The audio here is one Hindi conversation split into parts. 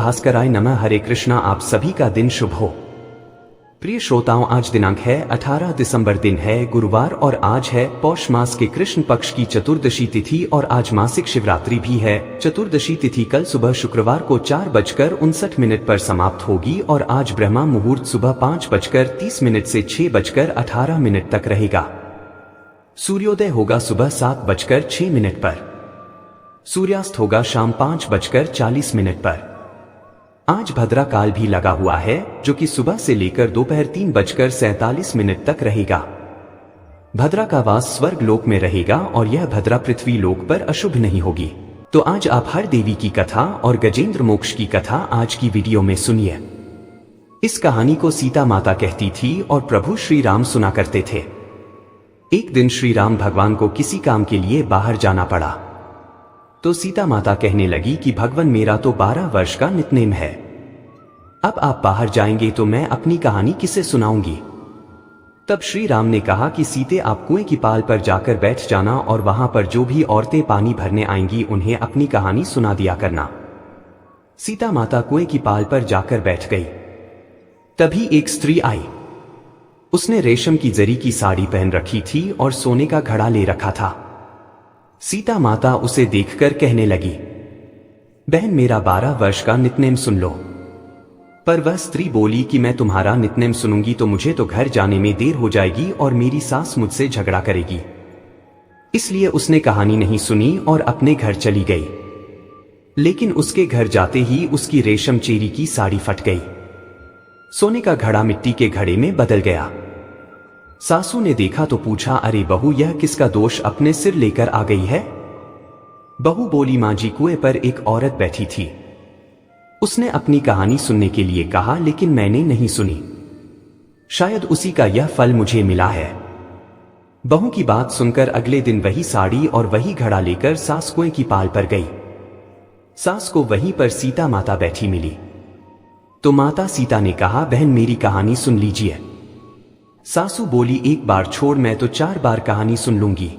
भास्कराय नमः। हरे कृष्णा। आप सभी का दिन शुभ हो। प्रिय श्रोताओं, आज दिनांक है 18 दिसंबर, दिन है गुरुवार और आज है पौष मास के कृष्ण पक्ष की चतुर्दशी तिथि और आज मासिक शिवरात्रि भी है। चतुर्दशी तिथि कल सुबह शुक्रवार को 4:59 पर समाप्त होगी और आज ब्रह्मा मुहूर्त सुबह 5:30 से 6:18 तक रहेगा। सूर्योदय होगा सुबह 7:06 पर। सूर्यास्त होगा शाम 5:40 पर। आज भद्रा काल भी लगा हुआ है जो कि सुबह से लेकर दोपहर 3:47 तक रहेगा। भद्रा का वास स्वर्ग लोक में रहेगा और यह भद्रा पृथ्वी लोक पर अशुभ नहीं होगी। तो आज आप हर देवी की कथा और गजेंद्र मोक्ष की कथा आज की वीडियो में सुनिए। इस कहानी को सीता माता कहती थी और प्रभु श्री राम सुना करते थे। एक दिन श्री राम भगवान को किसी काम के लिए बाहर जाना पड़ा तो सीता माता कहने लगी कि भगवान, मेरा तो 12 वर्ष का नितनेम है। अब आप बाहर जाएंगे तो मैं अपनी कहानी किसे सुनाऊंगी। तब श्री राम ने कहा कि सीते, आप कुएं की पाल पर जाकर बैठ जाना और वहां पर जो भी औरतें पानी भरने आएंगी उन्हें अपनी कहानी सुना दिया करना। सीता माता कुएं की पाल पर जाकर बैठ गई। तभी एक स्त्री आई। उसने रेशम की जरी की साड़ी पहन रखी थी और सोने का घड़ा ले रखा था। सीता माता उसे देखकर कहने लगी, बहन, मेरा 12 वर्ष का नितनेम सुन लो। पर वह स्त्री बोली कि मैं तुम्हारा नितनेम सुनूंगी तो मुझे तो घर जाने में देर हो जाएगी और मेरी सास मुझसे झगड़ा करेगी। इसलिए उसने कहानी नहीं सुनी और अपने घर चली गई। लेकिन उसके घर जाते ही उसकी रेशम चेरी की साड़ी फट गई। सोने का घड़ा मिट्टी के घड़े में बदल गया। सासू ने देखा तो पूछा, अरे बहू, यह किसका दोष अपने सिर लेकर आ गई है? बहू बोली, मां जी, कुएं पर एक औरत बैठी थी। उसने अपनी कहानी सुनने के लिए कहा लेकिन मैंने नहीं सुनी। शायद उसी का यह फल मुझे मिला है। बहू की बात सुनकर अगले दिन वही साड़ी और वही घड़ा लेकर सास कुएं की पाल पर गई। सास को वहीं पर सीता माता बैठी मिली तो माता सीता ने कहा, बहन, मेरी कहानी सुन लीजिए। सासू बोली, एक बार छोड़, मैं तो 4 बार कहानी सुन लूंगी।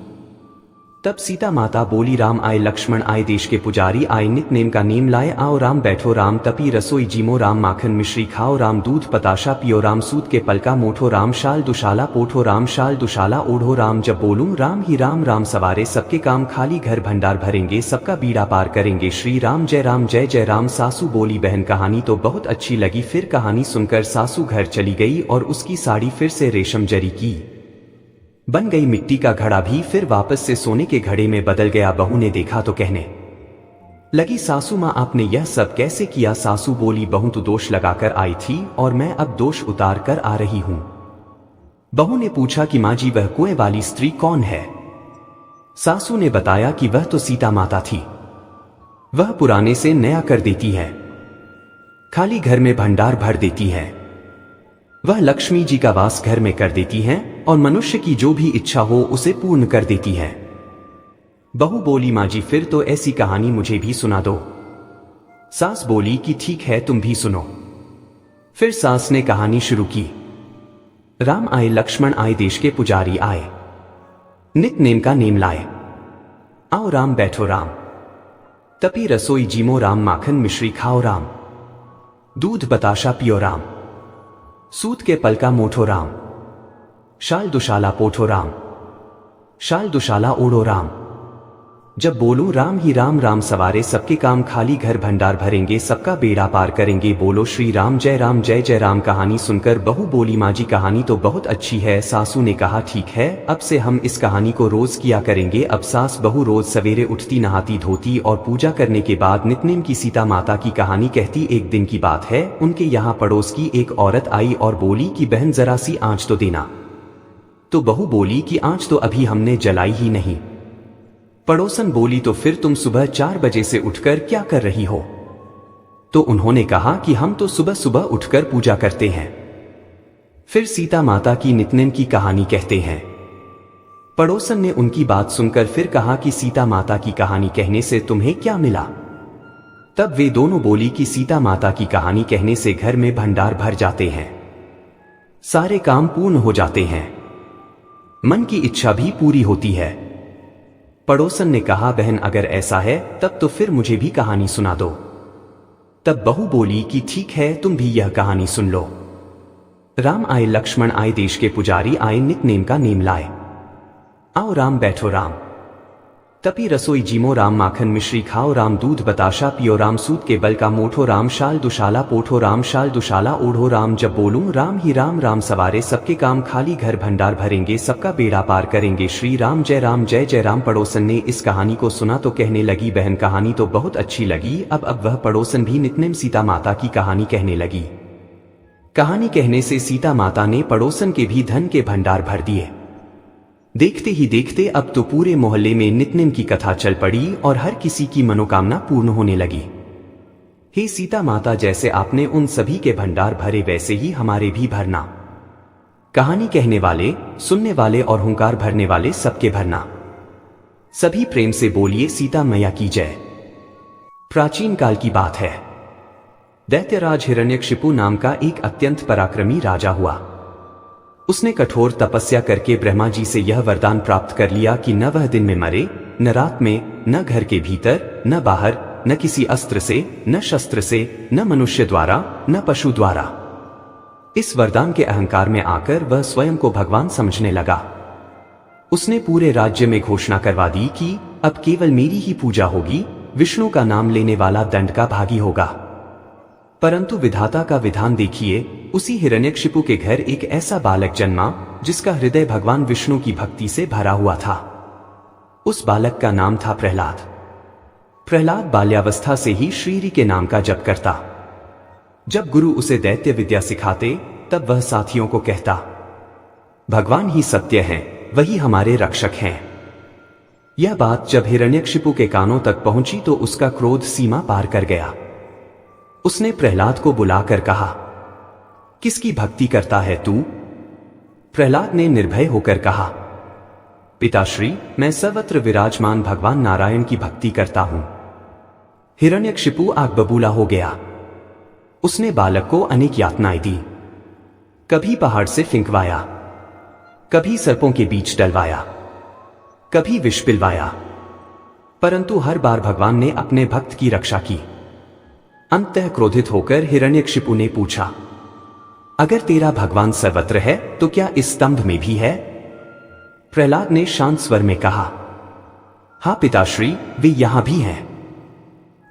तब सीता माता बोली, राम आए, लक्ष्मण आए, देश के पुजारी आए, नितनेम का नेम लाए, आओ राम, बैठो राम, तपी रसोई जीमो राम, माखन मिश्री खाओ राम, दूध पताशा पियो राम, सूत के पलका मोठो राम, शाल दुशाला पोठो राम, शाल दुशाला ओढ़ो राम, जब बोलूं राम ही राम, राम सवारे सबके काम, खाली घर भंडार भरेंगे, सबका बीड़ा पार करेंगे, श्री राम जय जय राम। सासू बोली, बहन, कहानी तो बहुत अच्छी लगी। फिर कहानी सुनकर सासू घर चली गई और उसकी साड़ी फिर से रेशम जरी की बन गई। मिट्टी का घड़ा भी फिर वापस से सोने के घड़े में बदल गया। बहू ने देखा तो कहने लगी, सासू मां, आपने यह सब कैसे किया? सासू बोली, बहू, तू दोष लगाकर आई थी और मैं अब दोष उतार कर आ रही हूं। बहू ने पूछा कि मां जी, वह कुएं वाली स्त्री कौन है? सासू ने बताया कि वह तो सीता माता थी। वह पुराने से नया कर देती है, खाली घर में भंडार भर देती है। वह लक्ष्मी जी का वास घर में कर देती हैं और मनुष्य की जो भी इच्छा हो उसे पूर्ण कर देती है। बहू बोली, मां जी, फिर तो ऐसी कहानी मुझे भी सुना दो। सास बोली कि ठीक है, तुम भी सुनो। फिर सास ने कहानी शुरू की। राम आए, लक्ष्मण आए, देश के पुजारी आए, नितनेम का नेम लाए, आओ राम, बैठो राम, तपी रसोई जीमो राम, माखन मिश्री खाओ राम, दूध बताशा पियो राम, सूत के पलका मोठो राम, शाल दुशाला पोठो राम, शाल दुशाला ओढ़ो राम, जब बोलूं राम ही राम, राम सवारे सबके काम, खाली घर भंडार भरेंगे, सबका बेड़ा पार करेंगे, बोलो श्री राम जय राम। कहानी सुनकर बहू बोली, मां जी, कहानी तो बहुत अच्छी है। सासू ने कहा, ठीक है, अब से हम इस कहानी को रोज किया करेंगे। अब सास बहू रोज सवेरे उठती, नहाती धोती और पूजा करने के बाद नितनेम की सीता माता की कहानी कहती। एक दिन की बात है, उनके यहाँ पड़ोस की एक औरत आई और बोली कि बहन, जरा सी आंच तो देना। तो बहू बोली कि आंच तो अभी हमने जलाई ही नहीं। पड़ोसन बोली, तो फिर तुम सुबह 4 बजे से उठकर क्या कर रही हो? तो उन्होंने कहा कि हम तो सुबह सुबह उठकर पूजा करते हैं। फिर सीता माता की नितनेम की कहानी कहते हैं। पड़ोसन ने उनकी बात सुनकर फिर कहा कि सीता माता की कहानी कहने से तुम्हें क्या मिला? तब वे दोनों बोली कि सीता माता की कहानी कहने से घर में भंडार भर जाते हैं, सारे काम पूर्ण हो जाते हैं, मन की इच्छा भी पूरी होती है। पड़ोसन ने कहा, बहन, अगर ऐसा है तब तो फिर मुझे भी कहानी सुना दो। तब बहू बोली कि ठीक है, तुम भी यह कहानी सुन लो। राम आए, लक्ष्मण आए, देश के पुजारी आए, नित नेम का नेम लाए। आओ राम, बैठो राम, तपी रसोई जीमो राम, माखन मिश्री खाओ राम, दूध बताशा पियो राम, सूत के बल का मोठो राम, शाल दुशाला पोठो राम, शाल दुशाला ओढ़ो राम, जब बोलूं राम ही राम, राम सवारे सबके काम, खाली घर भंडार भरेंगे, सबका बेड़ा पार करेंगे, श्री राम जय जय राम। पड़ोसन ने इस कहानी को सुना तो कहने लगी, बहन कहानी तो बहुत अच्छी लगी। अब वह पड़ोसन भी नित्नेम सीता माता की कहानी कहने लगी। कहानी कहने से सीता माता ने पड़ोसन के भी धन के भंडार भर दिए। देखते ही देखते अब तो पूरे मोहल्ले में नित्नेम की कथा चल पड़ी और हर किसी की मनोकामना पूर्ण होने लगी। हे सीता माता, जैसे आपने उन सभी के भंडार भरे वैसे ही हमारे भी भरना। कहानी कहने वाले, सुनने वाले और हुंकार भरने वाले सबके भरना। सभी प्रेम से बोलिए सीता मैया की जय। प्राचीन काल की बात है। दैत्यराज हिरण्यकशिपु नाम का एक अत्यंत पराक्रमी राजा हुआ। उसने कठोर तपस्या करके ब्रह्मा जी से यह वरदान प्राप्त कर लिया कि न वह दिन में मरे, न रात में, न घर के भीतर, न बाहर, न किसी अस्त्र से, न शस्त्र से, न मनुष्य द्वारा, न पशु द्वारा। इस वरदान के अहंकार में आकर वह स्वयं को भगवान समझने लगा। उसने पूरे राज्य में घोषणा करवा दी कि अब केवल मेरी ही पूजा होगी, विष्णु का नाम लेने वाला दंड का भागी होगा। परंतु विधाता का विधान देखिए, उसी हिरण्यकशिपु के घर एक ऐसा बालक जन्मा जिसका हृदय भगवान विष्णु की भक्ति से भरा हुआ था। उस बालक का नाम था प्रहलाद। प्रहलाद बाल्यावस्था से ही श्रीहरि के नाम का जप करता। जब गुरु उसे दैत्य विद्या सिखाते तब वह साथियों को कहता, भगवान ही सत्य हैं, वही हमारे रक्षक हैं। यह बात जब हिरण्यकशिपु के कानों तक पहुंची तो उसका क्रोध सीमा पार कर गया। उसने प्रहलाद को बुलाकर कहा, किसकी भक्ति करता है तू? प्रहलाद ने निर्भय होकर कहा, पिताश्री, मैं सर्वत्र विराजमान भगवान नारायण की भक्ति करता हूं। हिरण्यकशिपु आग बबूला हो गया। उसने बालक को अनेक यातनाएं दी। कभी पहाड़ से फिंकवाया, कभी सर्पों के बीच डलवाया, कभी विष पिलवाया, परंतु हर बार भगवान ने अपने भक्त की रक्षा की। अंततः क्रोधित होकर हिरण्यकशिपु ने पूछा, अगर तेरा भगवान सर्वत्र है तो क्या इस स्तंभ में भी है? प्रहलाद ने शांत स्वर में कहा, हां पिताश्री, वे यहां भी हैं।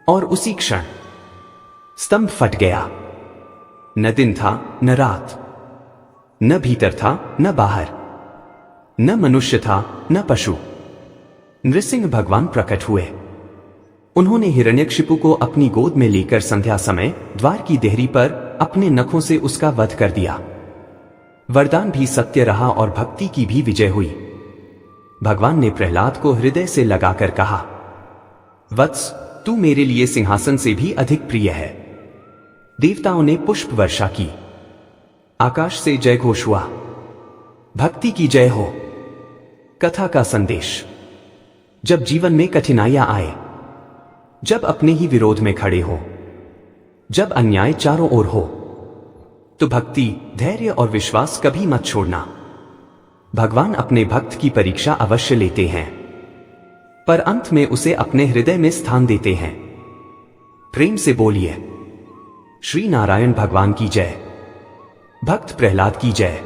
और उसी क्षण स्तंभ फट गया। न दिन था, न रात, न भीतर था, न बाहर, न मनुष्य था, न पशु। नृसिंह भगवान प्रकट हुए। उन्होंने हिरण्यकशिपु को अपनी गोद में लेकर संध्या समय द्वार की देहरी पर अपने नखों से उसका वध कर दिया। वरदान भी सत्य रहा और भक्ति की भी विजय हुई। भगवान ने प्रहलाद को हृदय से लगाकर कहा, वत्स, तू मेरे लिए सिंहासन से भी अधिक प्रिय है। देवताओं ने पुष्प वर्षा की। आकाश से जय घोष हुआ, भक्ति की जय हो। कथा का संदेश। जब जीवन में कठिनाइयां आए, जब अपने ही विरोध में खड़े हो, जब अन्याय चारों ओर हो, तो भक्ति, धैर्य और विश्वास कभी मत छोड़ना। भगवान अपने भक्त की परीक्षा अवश्य लेते हैं, पर अंत में उसे अपने हृदय में स्थान देते हैं। प्रेम से बोलिए, श्री नारायण भगवान की जय। भक्त प्रहलाद की जय।